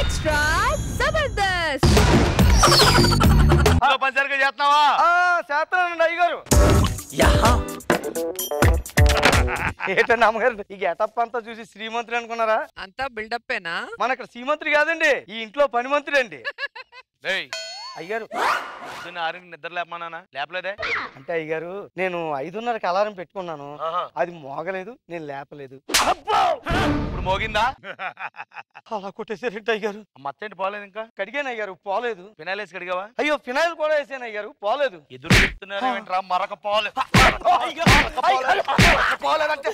Extra Jabardasth పంచర్గా చేస్తున్నావా? చేస్తానండి అయ్యగారు. ఏంటండి అమ్మగారు ఈ గెటప్ అంతా చూసి శ్రీమంతుడు అనుకున్నారా? అంతా బిల్డప్పేనా? మన ఇక్కడ శ్రీమంతుడు కాదండి, ఈ ఇంట్లో పని మంత్రుడు అండి. అయ్యారు నిద్ర లేపమన్నా లేపలేదే అంటే అయ్యారు నేను 5:30కి అలారం పెట్టుకున్నాను, అది మోగలేదు, నేను లేపలేదు. ఇప్పుడు మోగిందా? అలా కొట్టేసారంటే అయ్యారు. మచ్చేంటి పోలేదు ఇంకా? కడిగాను అయ్యారు, పోలేదు. ఫినాయిల్ వేసి కడిగావా? అయ్యో ఫినాయిల్ కూడా వేసాను అయ్యారు, పోలేదు. ఎదురు చెప్తున్నారు మరక పోలేదు. పోలేదంటే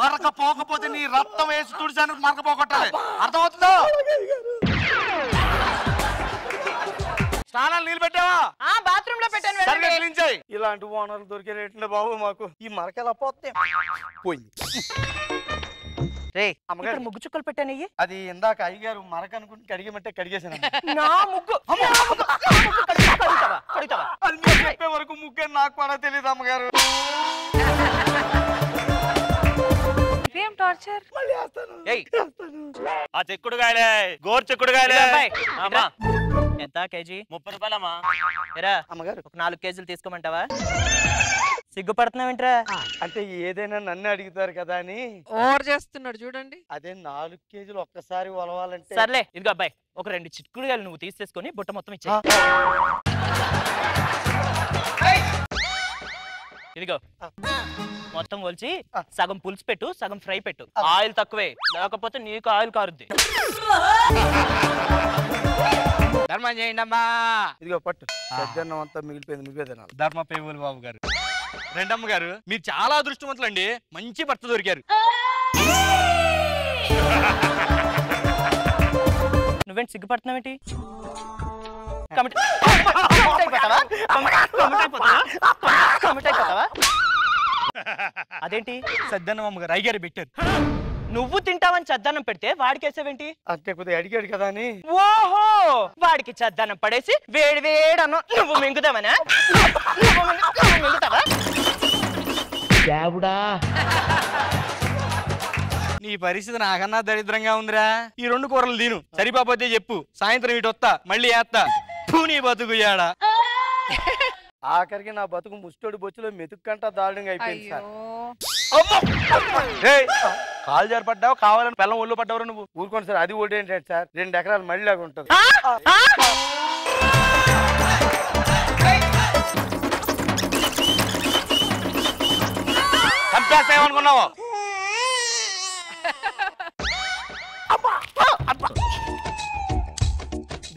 మరక పోకపోతే నీ రక్తం వేసి తుడిసాను మరక పోగొట్టాలి, అర్థమవుతుందా? స్నానాలు నీళ్ళు పెట్టావా? బాత్రూమ్ లో పెట్టాను. ఇలాంటి ఓనర్లు దొరికేటండి బాబు మాకు. ఈ మరక ఎలా పోతే పోయింది. అమ్మగారు ముగ్గు చుక్కలు పెట్టాను. అది ఇందాక అయ్యగారు మరక అనుకుంటే కడిగమంటే కడిగేసాను. నా ముగ్గు అది మీరు చెప్పే వరకు ముగ్గు నాకు కూడా తెలియదు అమ్మగారు. ఏం టార్చర్? ఆ చెక్కుడుగాయలే గోరు చెక్కుడుగాయలే. ఎంత కేజీ? 30 రూపాయలమ్మా. ఎరా అమ్మగారు ఒక 4 కేజీలు తీసుకోమంటావా? సిగ్గుపడుతున్నావేంట్రా? అంటే ఏదైనా నన్ను అడుగుతారు కదా అని ఓవర్ చేస్తున్నాడు చూడండి. అదే 4 కేజీలు ఒక్కసారి ఒలవాలంటే. సర్లే ఇదిగో అబ్బాయి, ఒక 2 చిక్కుడుగాయలు నువ్వు తీసేసుకొని బుట్ట మొత్తం ఇచ్చే. ఇదిగో మొత్తం కొలిచి సగం పులుసు పెట్టు, సగం ఫ్రై పెట్టు. ఆయిల్ తక్కువే, లేకపోతే నీకు ఆయిల్ కారుద్ది. ధర్మం చేయండి అమ్మా. ఇదిగో పట్టు. సద్దన్నం అంతా మిగిలిపోయింది, నువ్వే తినాలి. ధర్మ పేవులు బాబు గారు. రెండమ్మ గారు మీరు చాలా అదృష్టవంతులండి, మంచి భర్త దొరికారు. నువ్వేంటి సిగ్గుపడుతున్నావేంటి? అదేంటి? సద్దన్నం అమ్మగారు అయ్యారు పెట్టారు. నువ్వు తింటావని చద్దన్నం పెడితే వాడికి వేసావేంటి? అంతే కొద్దిగా అడిగాడు కదా అని. ఓహో, వాడికి చద్దన్నం పడేసి వేడి వేడన్నం నువ్వు మింగుతావనా? మింగుతావా? నీ పరిస్థితి నాకన్నా దరిద్రంగా ఉందిరా. ఈ 2 కూరలు తిను, సరిపోతే చెప్పు, సాయంత్రం ఇటు వస్తా, మళ్ళీ వేస్తా. నీ బతుకుయాడా. ఆఖరికి నా బతుకు ముష్టోడు బొచ్చులో మెతుక్కంట దారుణంగా అయిపోయింది సార్. కాలు జారి పడ్డావు, కావాలని పిల్లం ఒళ్ళు పడ్డావు నువ్వు. ఊరుకోండి సార్, అది ఒకటి ఏంటంటే సార్ 2 ఎకరాలు మళ్ళీలాగా ఉంటుంది. చంపేస్తామనుకున్నావు?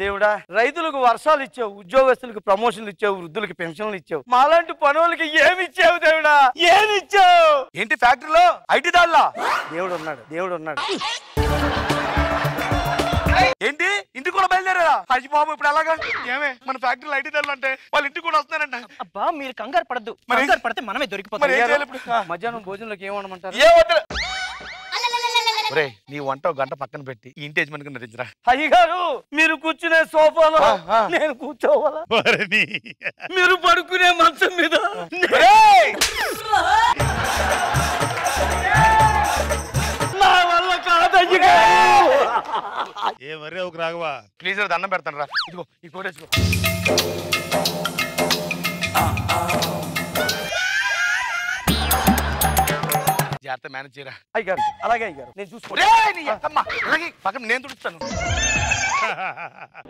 దేవుడా, రైతులకు వర్షాలు ఇచ్చావు, ఉద్యోగస్తులకు ప్రమోషన్లు ఇచ్చావు, వృద్ధులకు పెన్షన్లు ఇచ్చావు, మాలాంటి పనులకి ఏమి ఇచ్చావు దేవుడా? ఏమి ఇచ్చావు? ఏంటి ఫ్యాక్టరీలో ఐటీ దాల్లా? దేవుడు ఉన్నాడు, దేవుడు ఉన్నాడు. ఏంటి ఇంటికి కూడా బయలుదేరా? అయ్యి బాబు ఇప్పుడు అలాగా? ఏమే మన ఫ్యాక్టరీలో ఐటీ దాల్లు అంటే వాళ్ళ ఇంటికి కూడా వస్తున్నారంట. అబ్బా మీరు కంగారు పడద్దు, కంగారు పడితే మనమే దొరికిపోతాం. మధ్యాహ్నం భోజనంలోకి ఏమనమంటారు? నీ వంట 1 గంట పక్కన పెట్టి ఇంటి యజమానికి నరించరా. అయ్యగారు మీరు కూర్చునే సోఫాలో నేను కూర్చోవాలా? మీరు పడుకునే మంచం మీద నా వల్ల కాదయ్యగా. ఏ మరే ఒక రాఘవా, ప్లీజ్ దండం పెడతాను రా. ఇదిగో ఈ ఫోటోస్ జాగ్రత్త మేనేజ్ చేయరా. అయ్యారు అలాగే అయ్యారు, నేను చూసుకో. పక్కన నేను తుడుస్తాను.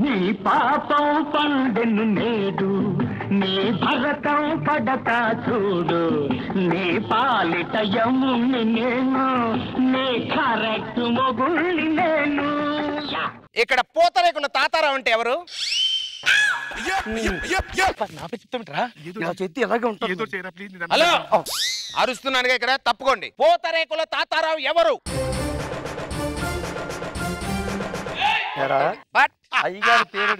నీ పాపం పండెను నేడు, నీ భరతం పడతా చూడు, నీ పాలిట యముని నేను, నీ కరెక్ట్ మొగుళ్ళి నేను. ఇక్కడ పూతరేకుల తాతారావు అంటే ఎవరు? హలో, అరుస్తున్నానుగా ఇక్కడ, తప్పుకోండి. పూతరేకుల తాతారావు ఎవరు? అయ్యగారి పేరు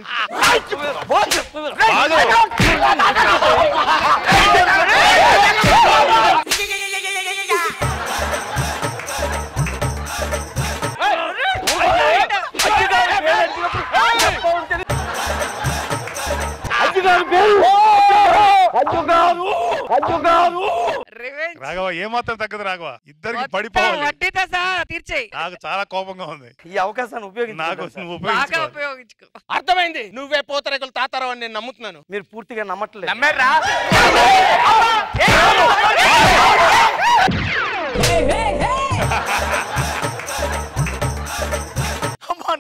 అయ్యగారి పేరు రివెంజ్ రాఘవ ఏమాత్రం తగ్గదు రాఘవ, ఇద్దరికి పడిపోవాలి. వడ్డీతో సహా తీర్చేయి. నాకు చాలా కోపంగా ఉంది. ఈ అవకాశాన్ని నాకు ఉపయోగించి నువ్వు బాగా ఉపయోగించుకో. ఉపయోగించుకో. అర్థమైంది, నువ్వే పోతరేకులు తాతారావు అని నేను నమ్ముతున్నాను. మీరు పూర్తిగా నమ్మట్లేదు. నమ్మారా?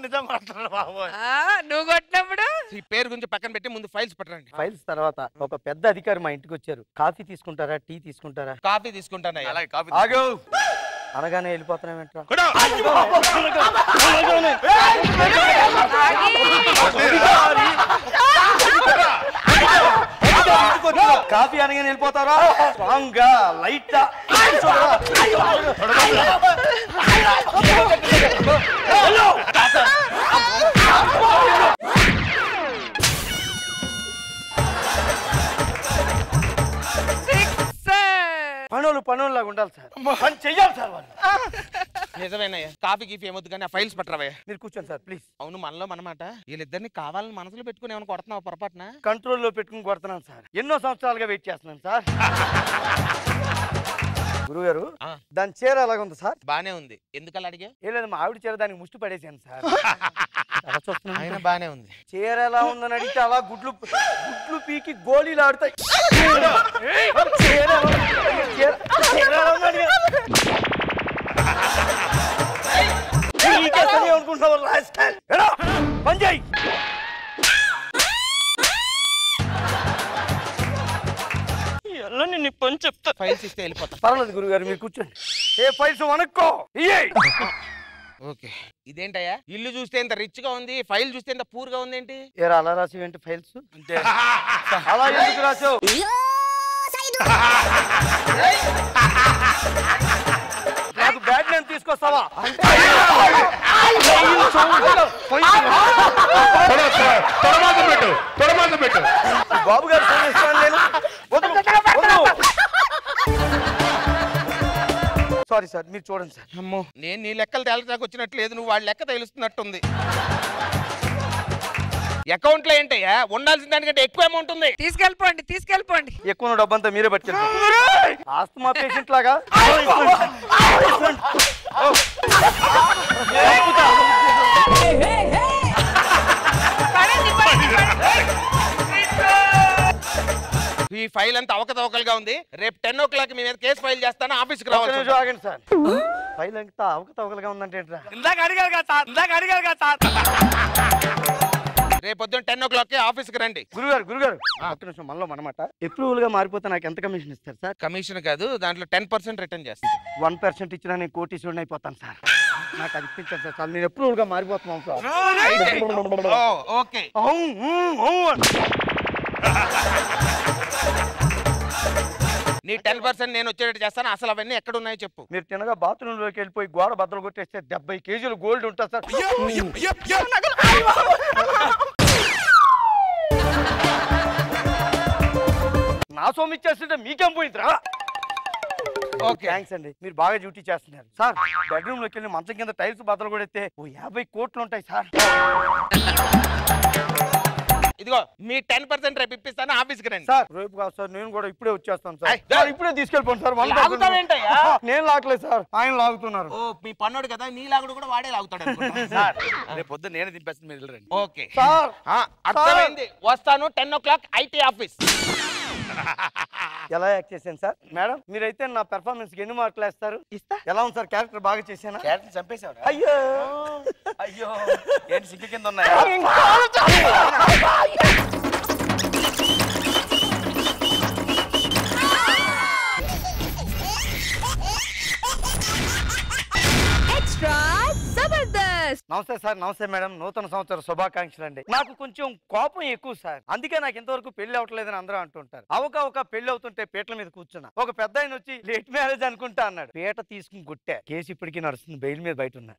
నిజం మాట్లాడు బాబోయ్. నువ్వు కొట్టినప్పుడు ఈ పేరు గురించి పక్కన పెట్టి ముందు ఫైల్స్ పట్టరండి. ఫైల్స్ తర్వాత ఒక పెద్ద అధికారి మా ఇంటికి వచ్చారు. కాఫీ తీసుకుంటారా, టీ తీసుకుంటారా? కాఫీ తీసుకుంటానయ్యా. ఆగు అనగానే వెళ్ళిపోతున్నామేంట్రా? కాఫీ అనగానే వెళ్ళిపోతారా? స్ట్రాంగ్ గా లైట్ పనులాగా ఉండాలి సార్. పని చెయ్యాలి సార్ వాళ్ళు. నిజమేనయ్యా, కాఫీ గీఫీ ఏమొద్దు కానీ ఆ ఫైల్స్ పట్టరావయ్యా. మీరు కూర్చోండి సార్ ప్లీజ్. అవును, మనలో మనమాట వీళ్ళిద్దరిని కావాలని మనసులో పెట్టుకుని ఏమైనా కొడుతున్నావు పొరపాటున? కంట్రోల్లో పెట్టుకుని కొడుతున్నాను సార్. ఎన్నో సంవత్సరాలుగా వెయిట్ చేస్తున్నాను సార్. గురుగారు దాని చీర అలాగ ఉంది సార్? బానే ఉంది. ఎందుకలా అడిగా? ఏం లేదు, మా ఆవిడ చీర దానికి ముష్టి పడేసాను సార్. ఆయన బానే ఉంది. చీర ఎలా ఉందని అడిగితే అలా గుడ్లు పీకి గోళీలు ఆడుతాయి. పంజాయ్ నిన్ను పని చెప్తా. ఫైల్స్ ఇస్తే వెళ్ళిపోతా. పర్వాలేదు గురుగారు, మీరు కూర్చోండి. ఏ ఫైల్స్ వనక్కో. ఓకే, ఇదేంటయ్యా ఇల్లు చూస్తే ఇంత రిచ్ గా ఉంది, ఫైల్ చూస్తే ఇంత పూర్ గా ఉంది ఏంటి? ఏరా అలా రాసి ఏంటి ఫైల్స్? అంటే అలా ఎందుకు రాసావు? నాకు బ్యాడ్ నేమ్ తీసుకొస్తావా? బాబు గారు ఫోన్ ఇస్తాను నేను. సారీ సార్, మీరు చూడండి సార్. అమ్మో, నేను నీ లెక్కలు తేల్చడానికి వచ్చినట్లేదు, నువ్వు వాళ్ళ లెక్క తెలుస్తున్నట్టుంది. అకౌంట్ లో ఏంటయ్యా ఉండాల్సిన దానికంటే ఎక్కువ అమౌంట్ ఉంది. తీసుకెళ్ళిపోండి. ఎక్కువ డబ్బంతా మీరే పట్టుకెళ్ళి. ఆస్తమా పేషెంట్ లాగా ఈ ఫైల్ అంతా అవకతవకలుగా ఉంది. రేపు 10 o'clock మీ మీద కేసు ఫైల్ చేస్తాను, ఆఫీస్కి రావాలి. ఆగండి సార్. ఫైల్ అంతా అవకతవకలుగా ఉందంటే ఇందాక అడిగారు కదా సార్. రేపు పొద్దున్న 10 o'clock ఆఫీస్కి రండి. గురుగారు ఒక్క నిమిషం, మనలో మనమాట. అప్రూవల్ గా మారిపోతే నాకు ఎంత కమిషన్ ఇస్తారు సార్? కమిషన్ కాదు, దాంట్లో 10% రిటర్న్ చేస్తాను. 1% ఇచ్చినా నేను కోటీశ్వరుని అయిపోతాను సార్. నాకు అది ఇప్పించారు సార్. నేను అప్రూవల్ గా మారిపోతున్నాను సార్. ఓకే, నీ 10% నేను వచ్చేటట్టు చేస్తాను. అసలు అవన్నీ ఎక్కడ ఉన్నాయో చెప్పు. మీరు తినగా బాత్రూమ్ లోకి వెళ్ళిపోయి గోడ బద్దలు కొట్టేస్తే 70 kg గోల్డ్ ఉంటుంది సార్. నా సొమ్ము ఇచ్చేస్తుంటే మీకేం పోయిందిరా? ఓకే, థ్యాంక్స్ అండి, మీరు బాగా డ్యూటీ చేస్తున్నారు సార్. బెడ్రూమ్ లోకి వెళ్ళి మంచం కింద టైల్స్ బద్దలు కొడితే 50 కోట్లు ఉంటాయి సార్. ఇదిగో మీ 10% రేపు ఇప్పిస్తాను, ఆఫీస్కి రండి. సార్ రేపు కాదు సార్, నేను కూడా ఇప్పుడే వచ్చేస్తాను సార్. ఇప్పుడే తీసుకెళ్ళిపోండి సార్. నేను లాగలేదు సార్, ఆయన లాగుతున్నారు. ఓ, మీ పన్నోడు కదా, నీ లాగుడు కూడా వాడే లాగుతాడు సార్ రేపు పొద్దున్న నేనే దింపేస్తాను, మీరు వెళ్ళండి. ఓకే సార్, అర్థమైంది. వస్తాను 10 o'clock ఐటీ ఆఫీస్. ఎలా యాక్ట్ చేశాను సార్? మేడం మీరైతే నా పెర్ఫార్మెన్స్ ఎన్ని మార్కులు వేస్తారు? ఎలా ఉంది సార్? క్యారెక్టర్ బాగా చేశాను. క్యారెక్టర్ చంపేశావు. అయ్యో ఏంటి సిగ్గు కింద ఉన్నాయా? నమస్తే సార్. నమస్తే మేడం, నూతన సంవత్సర శుభాకాంక్షలు అండి. నాకు కొంచెం కోపం ఎక్కువ సార్, అందుకే నాకు ఇంతవరకు పెళ్లి అవట్లేదని అందరూ అంటుంటారు. అవక పెళ్లి అవుతుంటే పీటల మీద కూర్చున్నా. ఒక పెద్ద ఆయన వచ్చి లేట్ మ్యారేజ్ అనుకుంటా అన్నాడు. పీట తీసుకుని గుట్టా. కేసు ఇప్పటికీ నడుస్తుంది, బెయిల్ మీద బయట ఉన్నా.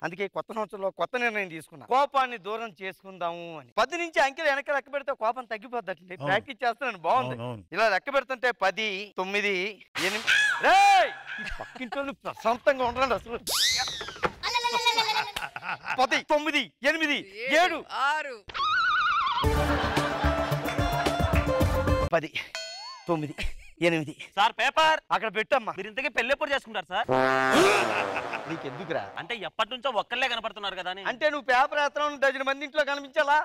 అందుకే కొత్త సంవత్సరంలో కొత్త నిర్ణయం తీసుకున్నా, కోపాన్ని దూరం చేసుకుందాము అని. 10 నుంచి అంకెలు వెనక లెక్క పెడితే కోపం తగ్గిపోద్దండి. ప్రాక్టీస్ చేస్తున్నాను, బాగుంది. ఇలా లెక్క పెడుతుంటే 10, 9, 8. పక్కింట్లో ప్రశాంతంగా ఉండండి అసలు. 10, 9, 8, 7, 6. 10 9 8 సార్ పేపర్ అక్కడ పెట్టమ్మా. మీరు ఇంతకీ పెళ్లి ఎప్పుడు చేసుకుంటారు సార్? నీకెందుకురా? అంటే ఎప్పటి నుంచో ఒక్కళ్ళే కనపడుతున్నారు కదా అని. అంటే నువ్వు పేపర్ వేస్తున్నావు, డజన్ మంది ఇంట్లో కనిపించాలా?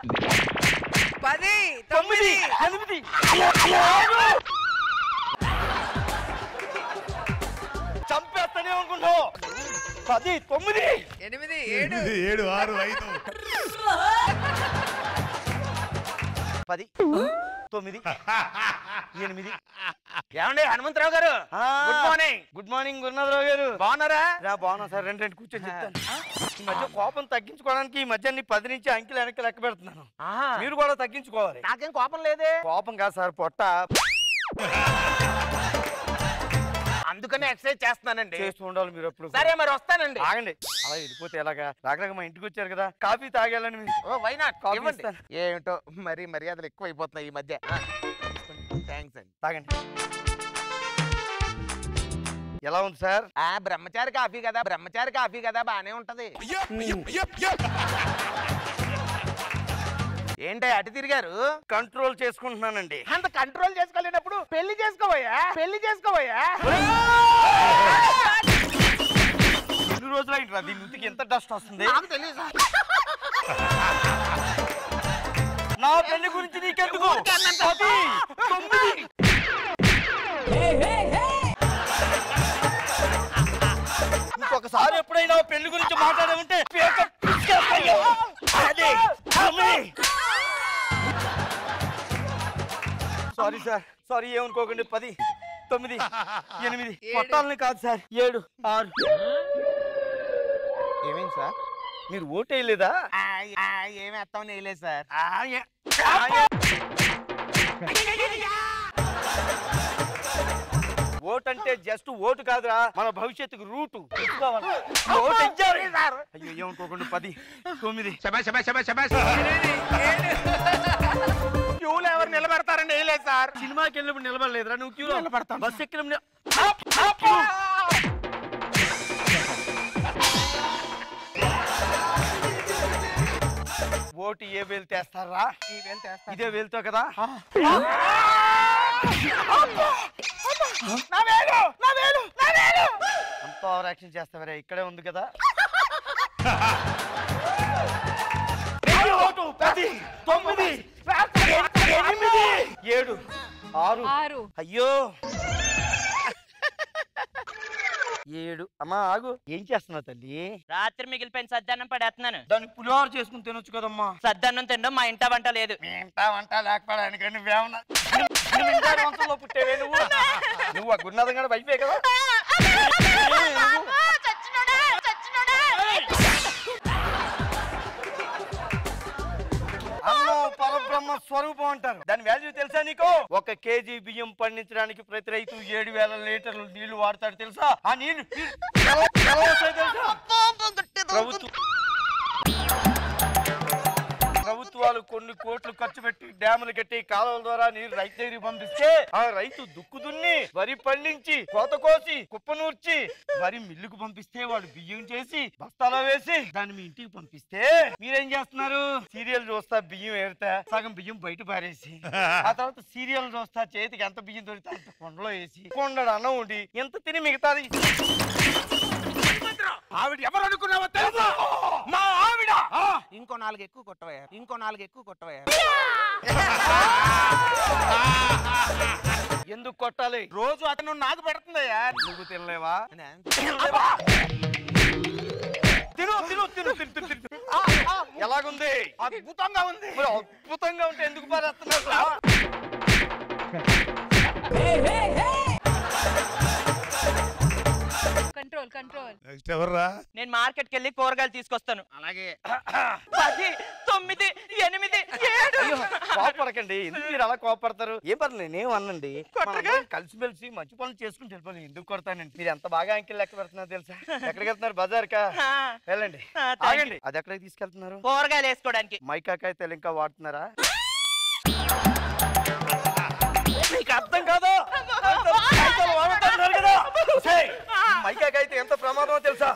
10 9 9 8 చంపేస్తానే అనుకుంటావు. 10 9 8 7 6 5 10 9 8 ఏమండి హనుమంతరావు గారు? Good morning. Good morning Gurunatha Rao గారు. బాగున్నారా? బాగున్నా సార్. రెండు కూర్చొని చెప్తాను. ఈ మధ్య కోపం తగ్గించుకోవడానికి ఈ మధ్య 10 నుంచి అంకెలు వెనక్కి లెక్క పెడుతున్నాను. మీరు కూడా తగ్గించుకోవాలి. నాకేం కోపం లేదే. కోపం కాదు సార్, పొట్ట. అందుకనే ఎక్సర్సైజ్ చేస్తున్నానండి. చేస్తూ ఉండాలి మీరు ఎప్పుడు. సరే మరి వస్తానండి. ఆగండి, అలా వెళ్ళిపోతే ఎలాగా? రాగరాగ మా ఇంటికి వచ్చారు కదా, కాఫీ తాగాలని మీరు. ఓ వై నాట్? కాఫీ ఇవ్వండి. ఇస్తాను. ఏమిటో మరి మర్యాదలు ఎక్కువ అయిపోతున్నాయి ఈ మధ్య. థ్యాంక్స్ అండి. తాగండి. ఎలా ఉంది సార్? బ్రహ్మచారి కాఫీ కదా, బ్రహ్మచారి కాఫీ కదా, బానే ఉంటది. ఏంటి అటు తిరిగారు? కంట్రోల్ చేసుకుంటున్నానండి. అంత కంట్రోల్ చేసుకోలేనప్పుడు పెళ్లి చేసుకోవయ్యా, పెళ్లి చేసుకోవయ్యా. ఎన్ని రోజులు అయింది దీని ఇంటికి ఎంత డస్ట్ వస్తుంది? నాకు తెలియదు. నా పెళ్లి గురించి నీకెందుకు? 10 9 ఇంకొకసారి ఎప్పుడైనా పెళ్లి గురించి మాట్లాడామంటే సారీ సార్, సారీ, ఏమనుకోకండి. 10 9 8 కొట్టాలని కాదు సార్. 7 6 ఏమైంది సార్? మీరు ఓటు వేయలేదా? ఏమి వేస్తామని వేయలేదు సార్. ఓటు అంటే జస్ట్ ఓటు కాదురా, మన భవిష్యత్తుకు రూటు. ఓటు ఇచ్చారు సార్. అయ్యో ఏమనుకోకండి. 10 9 క్యూలో ఎవరు నిలబెడతారండి? వేయలేదు సార్. సినిమాకి వెళ్ళినప్పుడు నిలబడలేదురా నువ్వు? క్యూలో నిలబడతాను. బస్ ఎక్కిన ఓటు ఏ వేలు తెస్తారా? ఇదే వేలుతో కదా. అంత ఓవర్ యాక్షన్ చేస్తావరా? ఇక్కడే ఉంది కదా. 10 9 8 7 6 అయ్యో 7. అమ్మా ఆగు, ఏం చేస్తున్నావు తల్లి? రాత్రి మిగిలిపోయిన సద్దన్నం పడేస్తున్నాను. దాన్ని పులిహోర చేసుకుని తినొచ్చు కదమ్మా. సద్దన్నం తినడం మా ఇంట వంట లేదు. మీ ఇంట వంట లేకపోవడానికి నువ్వేమన్నా వంశంలో పుట్టేవే నువ్వు? నువ్వు ఆ గురునాథం గారు వైఫే కదా. అన్నం పరబ్రహ్మ స్వరూపం అంటారు. దాని వాల్యూ తెలుసా నీకు? 1 కేజీ బియ్యం పండించడానికి ప్రతి రైతు 7,000 లీటర్లు నీళ్లు వాడతాడు తెలుసా? ఆ నీళ్లు ఎలా వస్తాయో తెలుసా? ప్రభుత్వాలు కొన్ని కోట్లు ఖర్చు పెట్టి డ్యాములు కట్టి కాలువల ద్వారా నీరు రైతు దగ్గరికి పంపిస్తే ఆ రైతు దుక్కు దున్ని వరి పండించి కోత కోసి కుప్పనూర్చి వరి మిల్లుకు పంపిస్తే వాడు బియ్యం చేసి బస్తాలో వేసి దాన్ని మీ ఇంటికి పంపిస్తే మీరేం చేస్తున్నారు? సీరియల్ చూస్తా బియ్యం ఏరుతా సగం బియ్యం బయట పారేసి ఆ తర్వాత సీరియల్ చూస్తా చేతికి ఎంత బియ్యం దొరికితే అంత కొండలో వేసి కొండడు అన్నం ఉండి ఎంత తిని మిగతాది. ఆవిడ ఎవరు అనుకున్నావో తెలుసా? మా ఆవిడ. ఇంకో 4 ఎక్కువ కొట్టవయ్యా, ఇంకో 4 ఎక్కువ కొట్టవయ్యా. ఎందుకు కొట్టాలి? రోజు అతను నాకు పెడుతుందయ్యా. నువ్వు తినలేవా? తిను తిను తిను తిను తిను తిను. ఎలాగుంది? అద్భుతంగా ఉంది. మరి అద్భుతంగా ఉంటే ఎందుకు పారేస్తున్నారు? Control control. నెక్స్ట్ ఎవర్రా? నేను మార్కెట్కి వెళ్ళి కూరగాయలు తీసుకొస్తాను. అలాగే 10 9 8 7. కోపడకండి. ఎందుకు మీరు అలా కోపడతారు? ఏం పర్లేదు, నేనేం అన్నండి. కలిసిమెలిసి మంచి పనులు చేసుకుని వెళ్ళిపోయి ఎందుకు కొడతానండి? మీరు ఎంత బాగా అంకెల్ లెక్క పెడుతున్నారు తెలుసా? ఎక్కడికి వెళ్తున్నారు? బజార్ కా? వెళ్ళండి. ఆగండి, అది ఎక్కడికి తీసుకెళ్తున్నారు? కూరగాయలు వేసుకోవడానికి. మైకాకాయ తెలు ఇంకా వాడుతున్నారా? మీకు అర్థం కాదు. మైకాకాయ అయితే ఎంత ప్రమాదమో తెలుసా?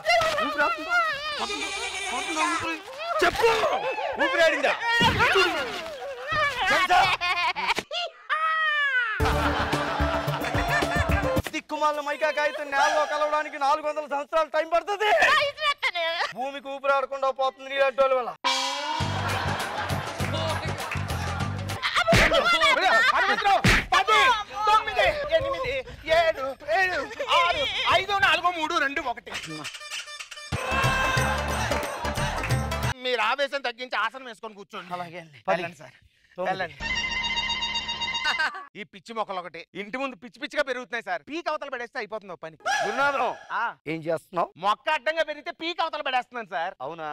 చెప్పు, ఊపిరాడిందా? పనికిమాలిన మైకా కాగితం నేలలో కలవడానికి 400 సంవత్సరాలు టైం పడుతుంది. భూమికి ఊపిరాడకుండా పోతుంది నీలాంటి వాళ్ళ వల్ల. హనుమంతరావు 10 9 8 7 6 5 4 3 2 1. మీరు ఆవేశం తగ్గించి ఆసనం వేసుకొని కూర్చోండి. అలాగే అండి. వెళ్ళండి సార్, వెళ్ళండి. ఈ పిచ్చి మొక్కలు ఒకటి ఇంటి ముందు పిచ్చి పిచ్చిగా పెరుగుతున్నాయి సార్. పీక్ అవతల పడేస్తే అయిపోతుంది పని. గురునాథం ఏం చేస్తున్నావు? మొక్క అడ్డంగా పెరిగితే పీక్ అవతల పడేస్తున్నాను సార్. అవునా?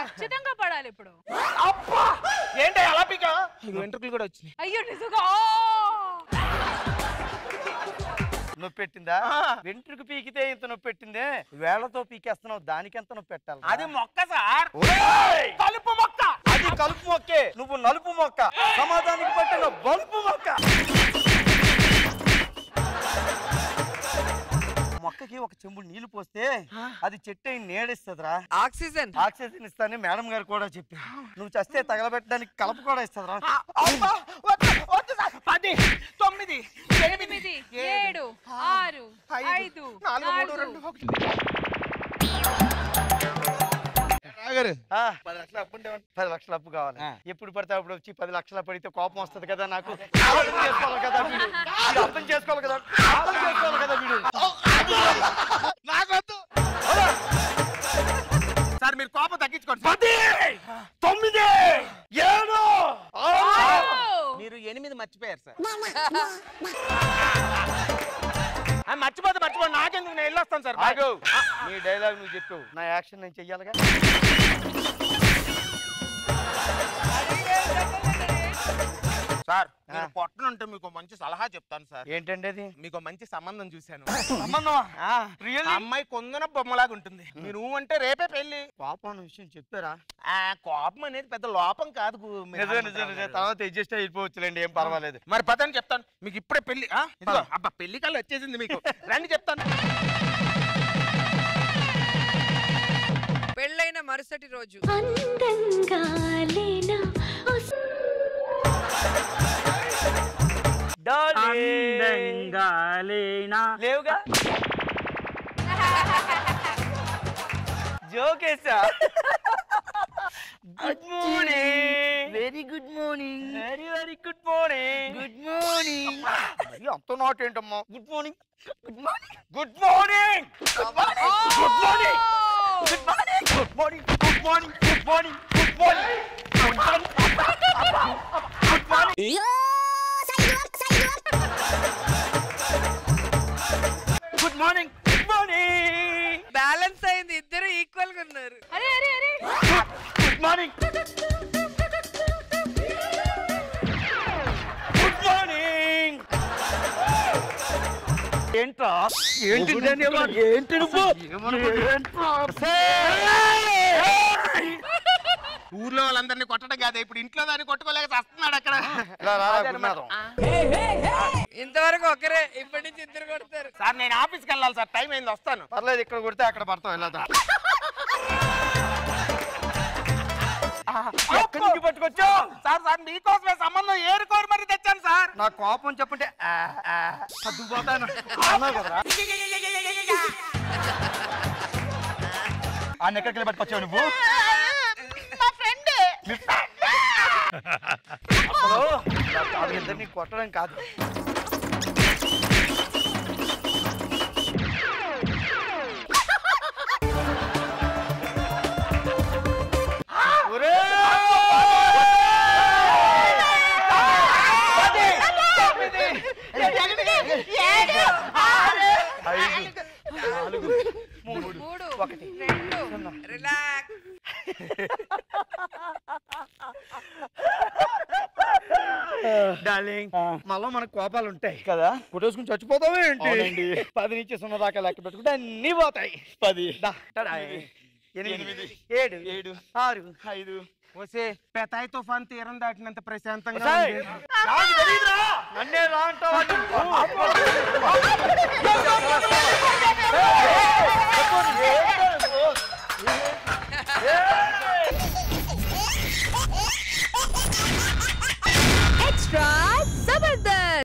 ఖచ్చితంగా పడాలి ఇప్పుడు. ఏంటి అలా పీక? వెంట్రుకలు కూడా వచ్చినాయి. అయ్యో నిజంగా నొప్పి పెట్టిందా? వెంట్రుకు పీకితే ఇంత నొప్పి పెట్టిందే, వేళ్లతో పీకేస్తున్నావు, దానికి ఎంత నొప్పి పెట్టాలి? అది మొక్క సార్, కలుపు మొక్క. అది కలుపు మొక్కే, నువ్వు నలుపు మొక్క. సమాజానికి పట్టిన బలుపు మొక్క. మొక్కకి ఒక చెంబుడు నీళ్లు పోస్తే అది చెట్టు అయి నీడిస్తుందిరా. ఆక్సిజన్ ఇస్తానని మేడం గారు కూడా చెప్పి, నువ్వు చస్తే తగలబెట్టడానికి కలప కూడా ఇస్తుందిరా. 10 9 8 7 6 5 4 3 2 1. 10 లక్షల అప్పు కావాలి. ఎప్పుడు పడితే అప్పుడు వచ్చి 10 లక్షల పడితే కోపం వస్తుంది కదా నాకు. అర్థం చేసుకోవాలి కదా వీడు, అర్థం చేసుకోవాలి కదా, అర్థం చేసుకోవాలి కదా వీడు. సార్ మీరు కోపం తగ్గించుకోండి. 10 9 7 6. మీరు 8 మర్చిపోయారు సార్. మర్చిపోతే నాకెందుకు, నేను వెళ్ళొస్తాను సార్. ఆగు, నీ డైలాగ్ నువ్వు చెప్పావు, నా యాక్షన్ నేను చెయ్యాలిగా. సార్ నేను కొట్టనుంటే మీకు మంచి సలహా చెప్తాను సార్. ఏంటండి అది? మీకు మంచి సంబంధం చూశాను. సంబంధం? అమ్మాయి కొందన బొమ్మలాగా ఉంటుంది. మీరు అంటే రేపే పెళ్లి. కోపం అన్న విషయం చెప్పారా? కోపం అనేది పెద్ద లోపం కాదు. తర్వాత అడ్జస్ట్ అయిపోవచ్చులేండి, ఏం పర్వాలేదు. మరి పదని చెప్తాను మీకు ఇప్పుడే పెళ్లి. అబ్బా పెళ్లి కల్లా వచ్చేసింది మీకు, రండి చెప్తాను. పెళ్ళైన మరుసటి రోజు లేవుగా జోకేసా. Good morning, very good morning, very very good morning, good morning. అంత నాట్ ఏంటమ్మా? Good morning, good morning, good morning, good morning, good morning, good morning, good morning, good morning, good morning, good morning, good morning. Good morning, good morning. Balance అయింది, ఇద్దరు equal గా ఉన్నారు. అరే అరే అరే good morning, good morning. ఏంట్రా ఏంటి ఏంటి నువ్వు? ఊర్లో వాళ్ళందరినీ కొట్టడం కాదు, ఇప్పుడు ఇంట్లో దాన్ని కొట్టుకోలేక వస్తున్నాడు అక్కడ. ఇంతవరకు ఒకరే, ఇప్పటి నుంచి ఇద్దరు కొడతారు. సార్ నేను ఆఫీస్కి వెళ్ళాలి సార్, టైం అయింది, వస్తాను. పర్లేదు, ఇక్కడ కొడితే అక్కడ పడతాం. వెళ్ళదా ఎక్కడి నుంచి పట్టుకొచ్చావు? సార్ సార్ మీకోసమే సంబంధం ఏరుకోరు మరి తెచ్చాను సార్. నా కోపం చెప్పంటే సర్దుకుపోతాను అన్నావు కదరా. ఆ ఎక్కడికి పట్టుకొచ్చావు నువ్వు? అసలు ఇద్దరిని కొట్టడం కాదు, డార్లింగ్. మళ్ళీ మనకు కోపాలు ఉంటాయి కదా, కొట్టేసుకుని చచ్చిపోతావే ఏంటి? 10 నుంచి 0 దాకా లెక్క పెట్టుకుంటే అన్ని పోతాయి. 10 8 7 6 5. వసే పెతాయి తుఫాన్ తీరం దాటినంత ప్రశాంతంగా నన్నే రా అంటావా? ఎక్స్ట్రా